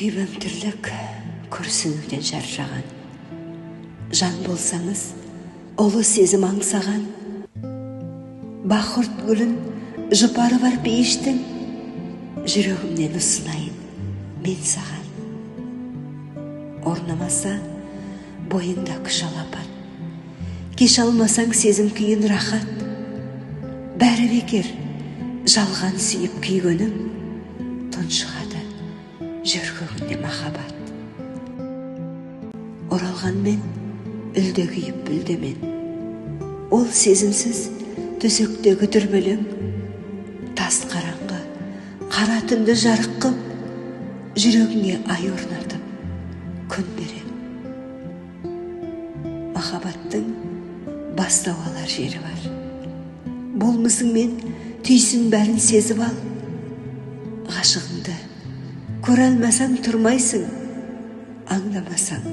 күйбеңтірлік күрсінуден шаршаған. Жан болсаңыз, ұлы сезім аңсаған. Бақырт гүлін жұпары бар пейіштің, жүрегімнен ұсынайын мен саған. Орнамаса, бойыңда күш алапат. Кеш алмасаң сезім күйін рахат. Бәрі бекер, жалған сүйіп күйгенім, тұншығады жүрегімде махаббат. Оралғанмен үлде күйіп бүлдемен, ол сезімсіз төсектегі дүрбелең. Тас қараңғы, қара түнді жарық қып, жүрегіңе ай орнатып күн берем. Махаббаттың бастау алар жері бар. Болмысыңмен түйсін бәрін сезіп ал. Ғашығыңды көре алмасаң тұрмайсың, аңдамасаң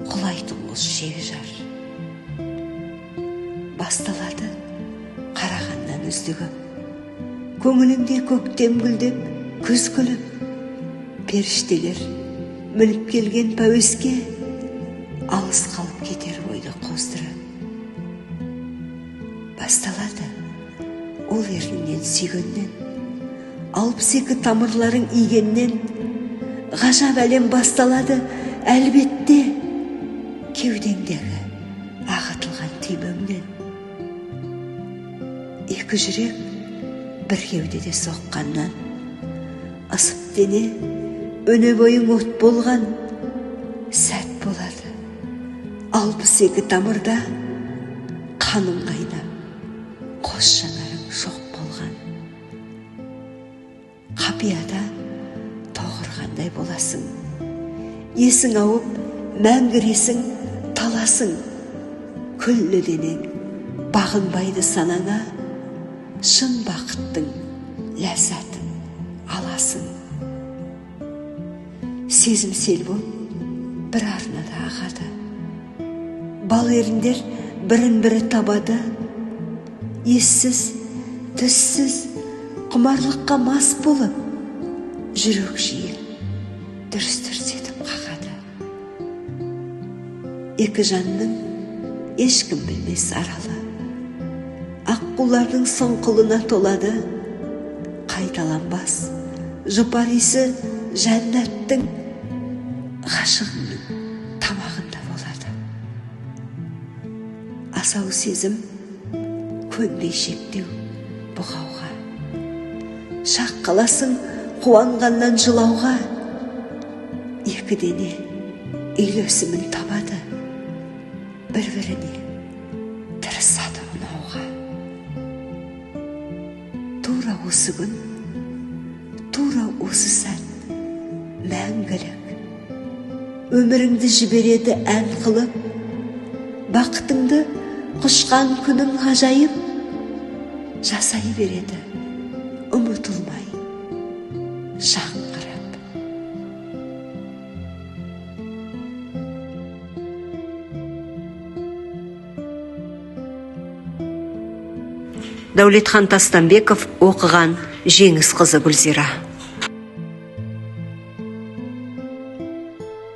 құлайтын ол шегі жар. Басталады қарағаннан үздігім, көңіліңде көктем гүлдеп, күз күліп, періштелер мініп келген пәуеске, алыс қалып кетер бойды қоздырып. Басталады ол ерніңнен сүйгеннен, 62 тамырларың игеннен. Ғажап әлем басталады әлбетте кеудеңдегі ағытылған түймеңнен. Екі жүрек бір кеудеде соққаннан, ысып дене өне бойың от болған сәт болады. 62 тамырда қаның қайнап, қос жанарың шоқ болған. Қапияда тоғырғандай боласың, есің ауып мәңгіресің, таласың. Күллі денең бағынбайды санаңа, шын бақыттың ләззатын аласың. Сезім сел болып бір арнада ағады, бал еріндер бірін-бірі табады. Ессіз, түссіз, құмарлыққа мас болып, жүрек жиі дүрс-дүрс етіп қағады. Екі жанның ешкім білмес аралы, аққулардың сұңқылына толады. Қайталанбас жұпар иісі жәннаттың, ғашығыңның тамағында болады. Асау сезім көнбей шектеу бұғауға, шақ қаласың қуанғаннан жылауға. Екі дене үйлесімін табады, бір-біріне тырысады ұнауға. Тура осы күн, тура осы сәт мәңгілік өміріңді жібереді ән қылып. Бақытыңды құшқан күнің ғажайып, жасай береді ұмытылмай жаңғырып. Дәулетхан Тастанбеков оқыған, Жеңіс қызы Гүлзира.